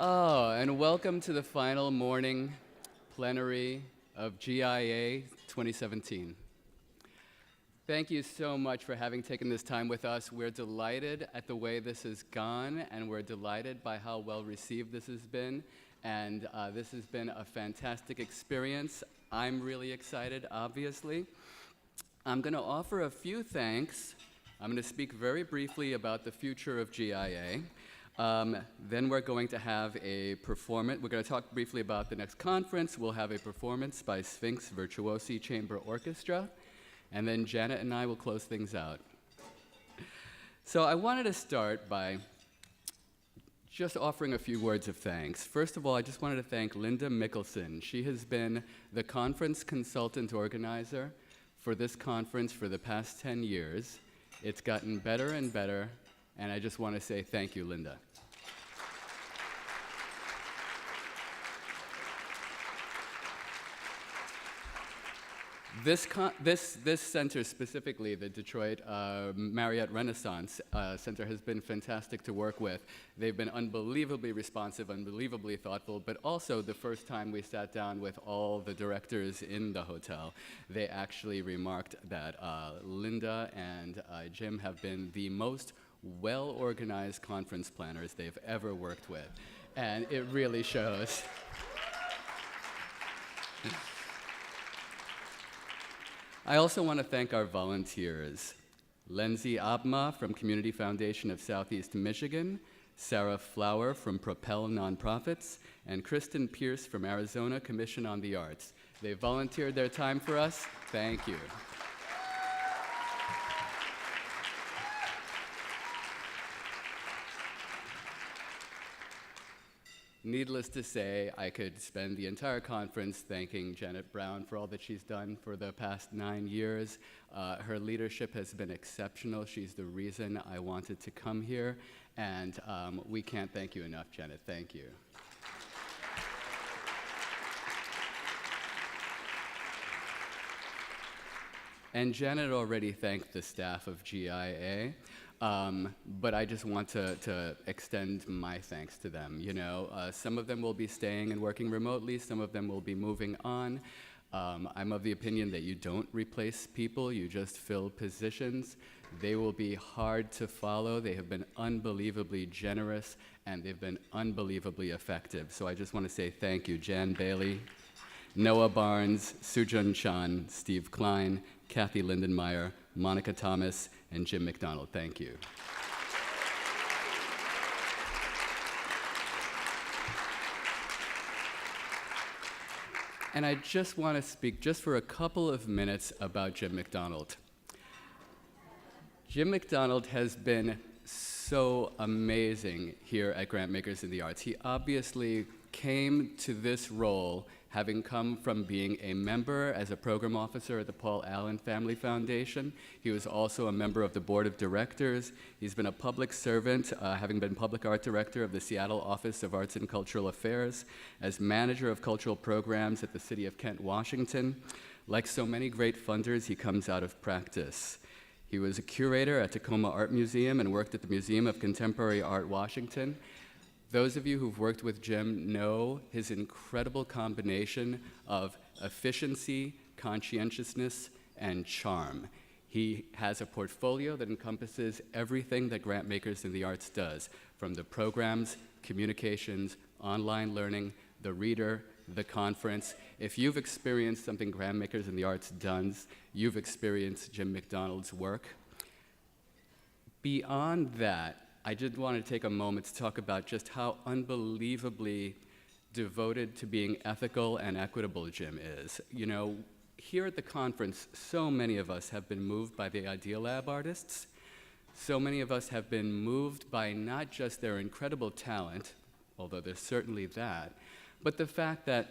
Oh, and welcome to the final morning plenary of GIA 2017. Thank you so much for having taken this time with us. We're delighted at the way this has gone, and we're delighted by how well received this has been. And this has been a fantastic experience. I'm really excited, obviously. I'm going to offer a few thanks. I'm going to speak very briefly about the future of GIA. Then we're going to have a performance. We're going to talk briefly about the next conference. We'll have a performance by Sphinx Virtuosi Chamber Orchestra. And then Janet and I will close things out. So I wanted to start by just offering a few words of thanks. First of all, I just wanted to thank Linda Mickelson. She has been the conference consultant organizer for this conference for the past 10 years. It's gotten better and better, and I just want to say thank you, Linda. This center specifically, the Detroit Marriott Renaissance Center, has been fantastic to work with. They've been unbelievably responsive, unbelievably thoughtful, but also the first time we sat down with all the directors in the hotel, they actually remarked that Linda and Jim have been the most well-organized conference planners they've ever worked with, and it really shows. I also want to thank our volunteers, Lenzi Abma from Community Foundation of Southeast Michigan, Sarah Flower from Propel Nonprofits, and Kristen Pierce from Arizona Commission on the Arts. They volunteered their time for us. Thank you. Needless to say, I could spend the entire conference thanking Janet Brown for all that she's done for the past 9 years. Her leadership has been exceptional. She's the reason I wanted to come here, and we can't thank you enough, Janet. Thank you. And Janet already thanked the staff of GIA. But I just want to extend my thanks to them. You know, some of them will be staying and working remotely, some of them will be moving on. I'm of the opinion that you don't replace people, you just fill positions. They will be hard to follow. They have been unbelievably generous, and they've been unbelievably effective. So I just want to say thank you, Jan Bailey, Noah Barnes, Sujun Chan, Steve Klein, Kathy Lindenmeyer, Monica Thomas, and Jim McDonald. Thank you. And I just want to speak just for a couple of minutes about Jim McDonald. Jim McDonald has been so amazing here at Grantmakers in the Arts. He obviously came to this role having come from being a member as a program officer at the Paul Allen Family Foundation. He was also a member of the board of directors. He's been a public servant, having been public art director of the Seattle Office of Arts and Cultural Affairs, as manager of cultural programs at the city of Kent, Washington. Like so many great funders, he comes out of practice. He was a curator at Tacoma Art Museum and worked at the Museum of Contemporary Art, Washington. Those of you who've worked with Jim know his incredible combination of efficiency, conscientiousness, and charm. He has a portfolio that encompasses everything that Grantmakers in the Arts does, from the programs, communications, online learning, the reader, the conference. If you've experienced something Grantmakers in the Arts does, you've experienced Jim McDonald's work. Beyond that, I did want to take a moment to talk about just how unbelievably devoted to being ethical and equitable Jim is. You know, here at the conference, so many of us have been moved by the Idea Lab artists. So many of us have been moved by not just their incredible talent, although there's certainly that, but the fact that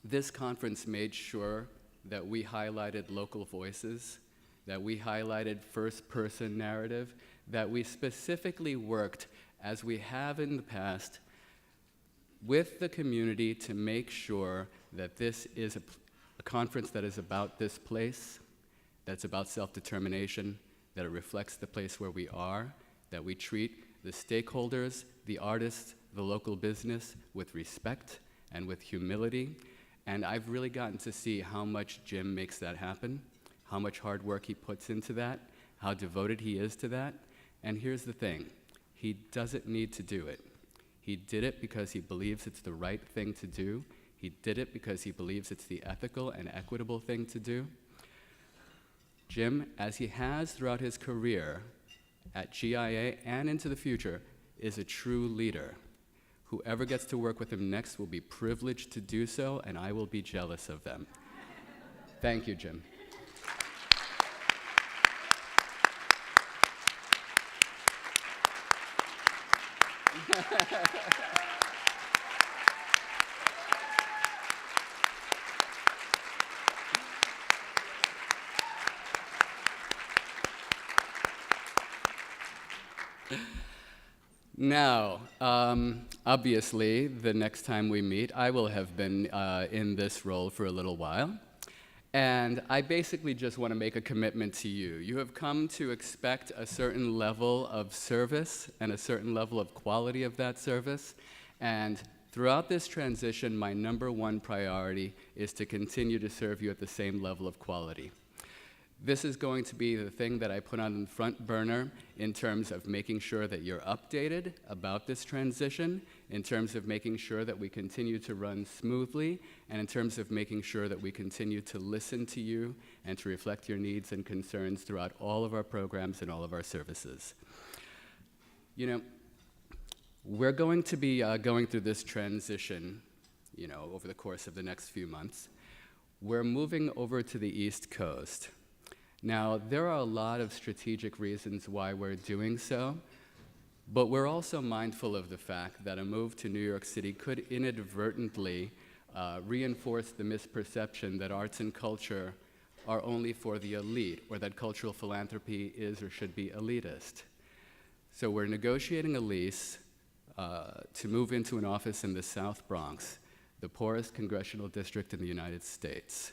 this conference made sure that we highlighted local voices, that we highlighted first-person narrative, that we specifically worked, as we have in the past, with the community to make sure that this is a conference that is about this place, that's about self-determination, that it reflects the place where we are, that we treat the stakeholders, the artists, the local business with respect and with humility. And I've really gotten to see how much Jim makes that happen, how much hard work he puts into that, how devoted he is to that. And here's the thing, he doesn't need to do it. He did it because he believes it's the right thing to do. He did it because he believes it's the ethical and equitable thing to do. Jim, as he has throughout his career at GIA and into the future, is a true leader. Whoever gets to work with him next will be privileged to do so, and I will be jealous of them. Thank you, Jim. Now, obviously, the next time we meet, I will have been in this role for a little while. And I basically just want to make a commitment to you. You have come to expect a certain level of service and a certain level of quality of that service. And throughout this transition, my number one priority is to continue to serve you at the same level of quality. This is going to be the thing that I put on the front burner in terms of making sure that you're updated about this transition, in terms of making sure that we continue to run smoothly, and in terms of making sure that we continue to listen to you and to reflect your needs and concerns throughout all of our programs and all of our services. You know, we're going to be going through this transition, over the course of the next few months. We're moving over to the East Coast. Now, there are a lot of strategic reasons why we're doing so, but we're also mindful of the fact that a move to New York City could inadvertently reinforce the misperception that arts and culture are only for the elite, or that cultural philanthropy is or should be elitist. So we're negotiating a lease to move into an office in the South Bronx, the poorest congressional district in the United States.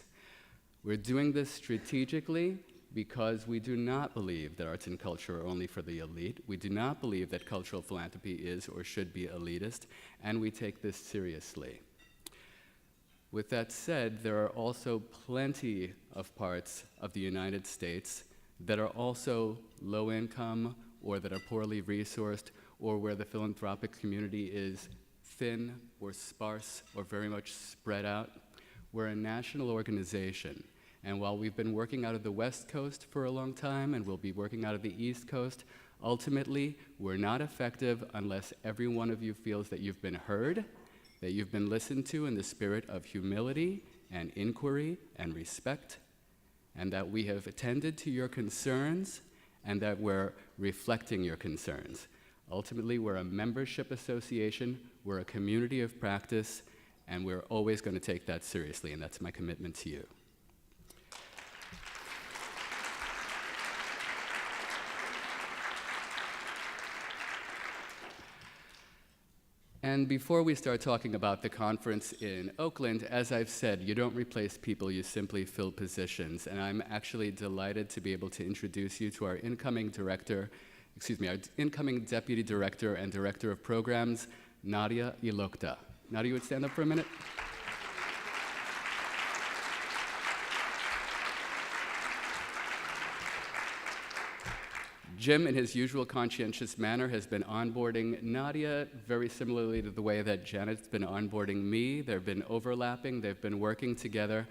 We're doing this strategically because we do not believe that arts and culture are only for the elite. We do not believe that cultural philanthropy is or should be elitist, and we take this seriously. With that said, there are also plenty of parts of the United States that are also low income or that are poorly resourced, or where the philanthropic community is thin or sparse or very much spread out. We're a national organization. And while we've been working out of the West Coast for a long time and we'll be working out of the East Coast, ultimately, we're not effective unless every one of you feels that you've been heard, that you've been listened to in the spirit of humility and inquiry and respect, and that we have attended to your concerns and that we're reflecting your concerns. Ultimately, we're a membership association, we're a community of practice, and we're always going to take that seriously, and that's my commitment to you. And before we start talking about the conference in Oakland, as I've said, you don't replace people, you simply fill positions. And I'm actually delighted to be able to introduce you to our incoming incoming Deputy Director and Director of Programs, Nadia Ilokta. Nadia, you would stand up for a minute? Jim, in his usual conscientious manner, has been onboarding Nadia very similarly to the way that Janet's been onboarding me. They've been overlapping, they've been working together.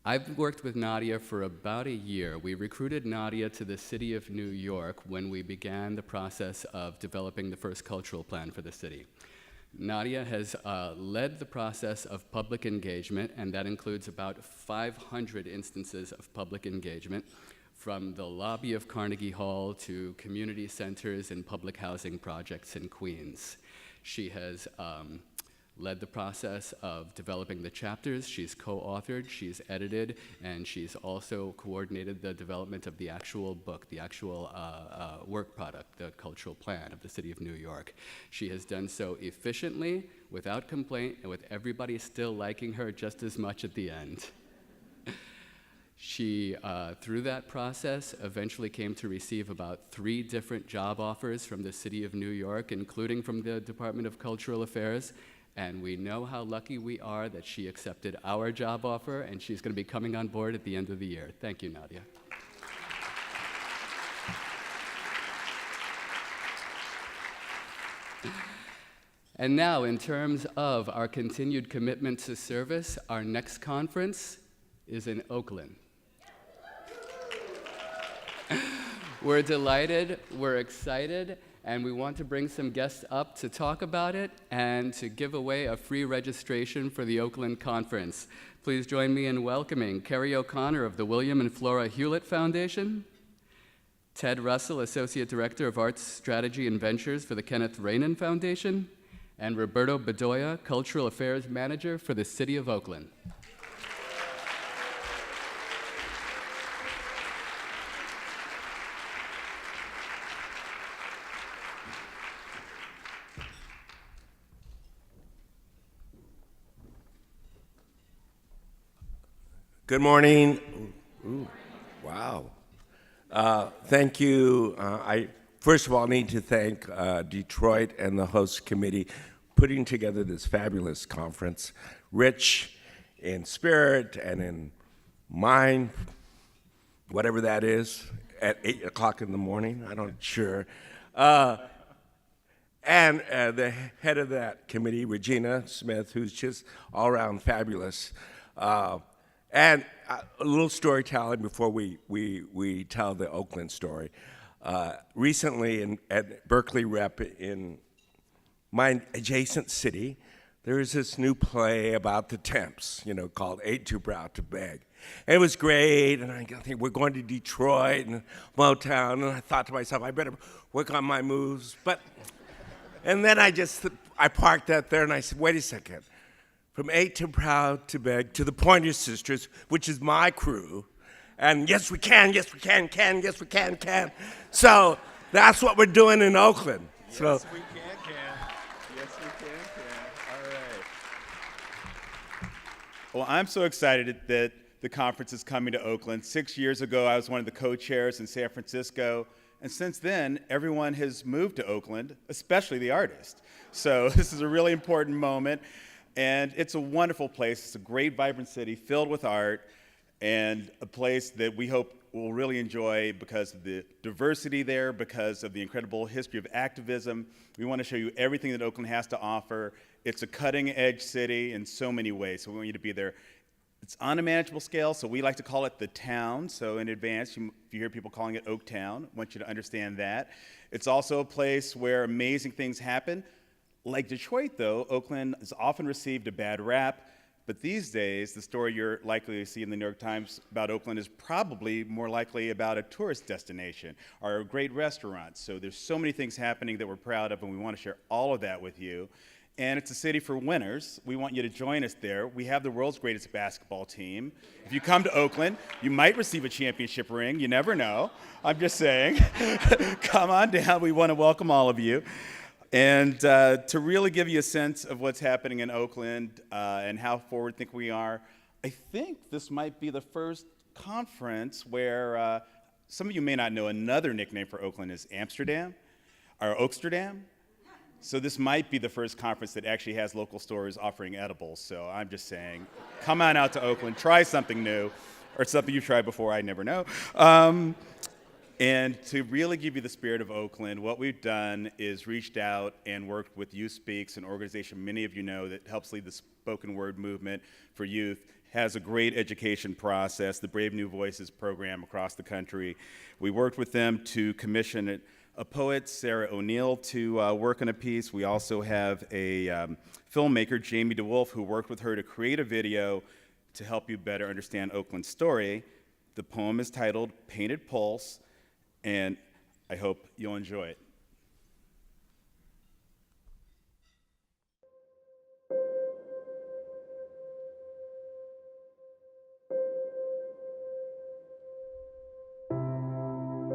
I've worked with Nadia for about a year. We recruited Nadia to the city of New York when we began the process of developing the first cultural plan for the city. Nadia has led the process of public engagement, and that includes about 500 instances of public engagement, from the lobby of Carnegie Hall to community centers and public housing projects in Queens. She has led the process of developing the chapters. She's co-authored, she's edited, and she's also coordinated the development of the actual book, the actual work product, the cultural plan of the city of New York. She has done so efficiently, without complaint, and with everybody still liking her just as much at the end. She, through that process, eventually came to receive about 3 different job offers from the city of New York, including from the Department of Cultural Affairs. And we know how lucky we are that she accepted our job offer, and she's going to be coming on board at the end of the year. Thank you, Nadia. And now, in terms of our continued commitment to service, our next conference is in Oakland. We're delighted, we're excited, and we want to bring some guests up to talk about it and to give away a free registration for the Oakland Conference. Please join me in welcoming Kerry O'Connor of the William and Flora Hewlett Foundation, Ted Russell, Associate Director of Arts Strategy and Ventures for the Kenneth Rainin Foundation, and Roberto Bedoya, Cultural Affairs Manager for the City of Oakland. Good morning. Ooh, wow. Thank you. I first of all need to thank Detroit and the host committee putting together this fabulous conference, rich in spirit and in mind, whatever that is, at 8 o'clock in the morning, I'm not sure. And the head of that committee, Regina Smith, who's just all around fabulous. And a little storytelling before we tell the Oakland story. Recently at Berkeley Rep in my adjacent city, there is this new play about the Temps, called Ain't Too Proud to Beg. And it was great, and I think we're going to Detroit and Motown, and I thought to myself, I better work on my moves. And then I parked that there, and I said, wait a second. From Ain't Too Proud to Beg to the Pointer Sisters, which is my crew, and yes we can, yes we can, yes we can. So that's what we're doing in Oakland. Yes, we can. Yes, we can. All right. Well, I'm so excited that the conference is coming to Oakland. 6 years ago, I was one of the co-chairs in San Francisco, and since then, everyone has moved to Oakland, especially the artists. So this is a really important moment. And it's a wonderful place. It's a great, vibrant city filled with art, and a place that we hope will really enjoy because of the diversity there, because of the incredible history of activism. We want to show you everything that Oakland has to offer. It's a cutting-edge city in so many ways, so we want you to be there. It's on a manageable scale, so we like to call it the town. So in advance, if you hear people calling it Oaktown, I want you to understand that. It's also a place where amazing things happen. Like Detroit, though, Oakland has often received a bad rap, but these days, the story you're likely to see in the New York Times about Oakland is probably more likely about a tourist destination or great restaurants. So there's so many things happening that we're proud of, and we want to share all of that with you. And it's a city for winners. We want you to join us there. We have the world's greatest basketball team. If you come to Oakland, you might receive a championship ring. You never know. I'm just saying. Come on down. We want to welcome all of you. And to really give you a sense of what's happening in Oakland and how forward-thinking we are, I think this might be the first conference where some of you may not know another nickname for Oakland is Amsterdam or Oaksterdam. So this might be the first conference that actually has local stores offering edibles. So I'm just saying, come on out to Oakland, try something new, or something you've tried before, I never know. And to really give you the spirit of Oakland, what we've done is reached out and worked with Youth Speaks, an organization many of you know that helps lead the spoken word movement for youth, has a great education process, the Brave New Voices program across the country. We worked with them to commission a poet, Sarah O'Neill, to work on a piece. We also have a filmmaker, Jamie DeWolf, who worked with her to create a video to help you better understand Oakland's story. The poem is titled Painted Pulse, and I hope you'll enjoy it.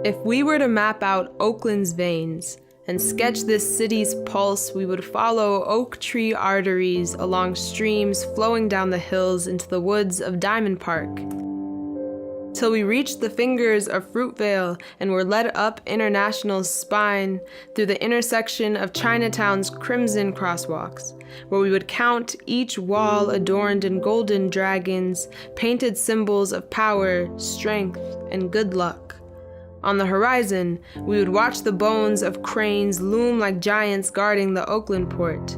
If we were to map out Oakland's veins and sketch this city's pulse, we would follow oak tree arteries along streams flowing down the hills into the woods of Diamond Park. till we reached the fingers of Fruitvale and were led up International's spine through the intersection of Chinatown's crimson crosswalks, where we would count each wall adorned in golden dragons, painted symbols of power, strength, and good luck. On the horizon, we would watch the bones of cranes loom like giants guarding the Oakland port,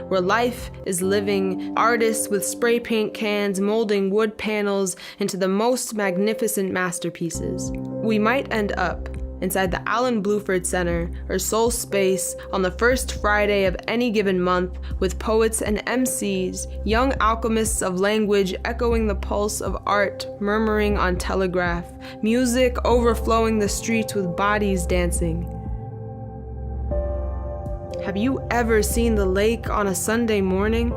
where life is living, artists with spray paint cans molding wood panels into the most magnificent masterpieces. We might end up inside the Allen Bluford Center or Soul Space on the first Friday of any given month with poets and MCs, young alchemists of language echoing the pulse of art murmuring on telegraph, music overflowing the streets with bodies dancing. Have you ever seen the lake on a Sunday morning?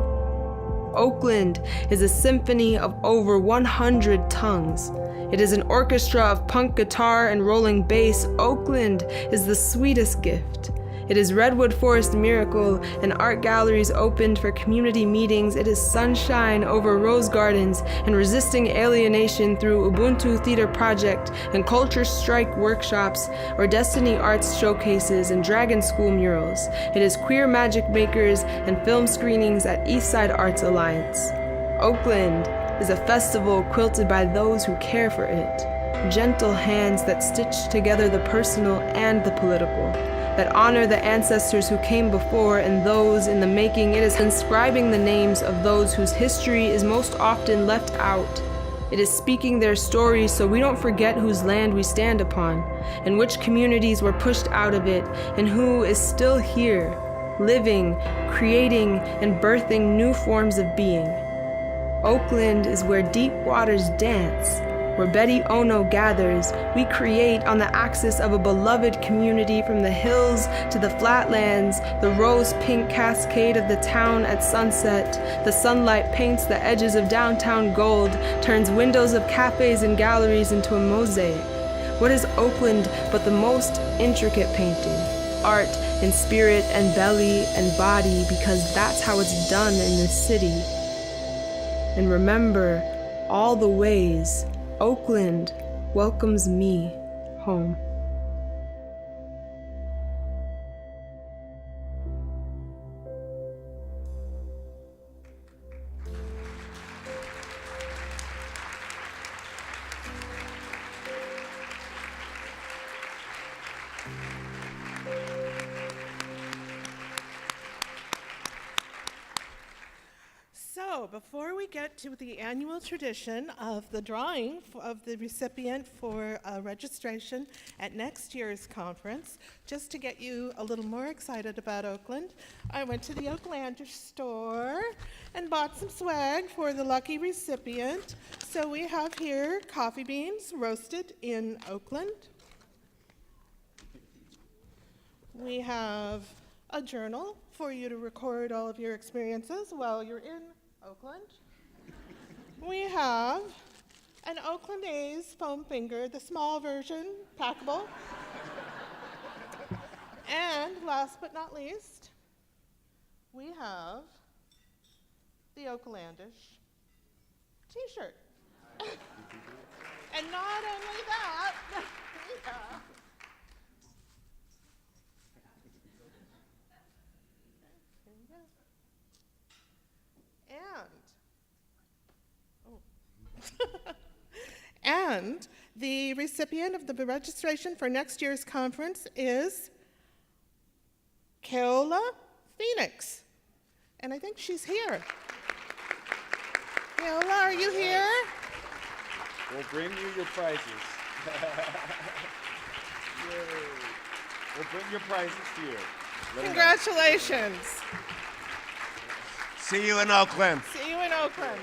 Oakland is a symphony of over 100 tongues. It is an orchestra of punk guitar and rolling bass. Oakland is the sweetest gift. It is Redwood Forest Miracle and art galleries opened for community meetings. It is sunshine over rose gardens and resisting alienation through Ubuntu Theater Project and Culture Strike workshops or Destiny Arts showcases and Dragon School murals. It is queer magic makers and film screenings at Eastside Arts Alliance. Oakland is a festival quilted by those who care for it. Gentle hands that stitch together the personal and the political, that honor the ancestors who came before and those in the making. It is inscribing the names of those whose history is most often left out. It is speaking their stories so we don't forget whose land we stand upon, and which communities were pushed out of it, and who is still here, living, creating, and birthing new forms of being. Oakland is where deep waters dance, where Betty Ono gathers. We create on the axis of a beloved community, from the hills to the flatlands, the rose-pink cascade of the town at sunset. The sunlight paints the edges of downtown gold, turns windows of cafes and galleries into a mosaic. What is Oakland but the most intricate painting? Art in spirit and belly and body, because that's how it's done in this city. And remember all the ways Oakland welcomes me home. So before we get to the annual tradition of the drawing of the recipient for registration at next year's conference, just to get you a little more excited about Oakland, I went to the Oaklandish store and bought some swag for the lucky recipient. So we have here coffee beans roasted in Oakland. We have a journal for you to record all of your experiences while you're in Oakland. We have an Oakland A's foam finger, the small version, packable. And last but not least, we have the Oaklandish t-shirt. And not only that, we have and the recipient of the registration for next year's conference is Keola Phoenix. And I think she's here. Keola, are you here? We'll bring you your prizes. Yay. We'll bring your prizes to you. Congratulations. See you in Oakland. See you in Oakland.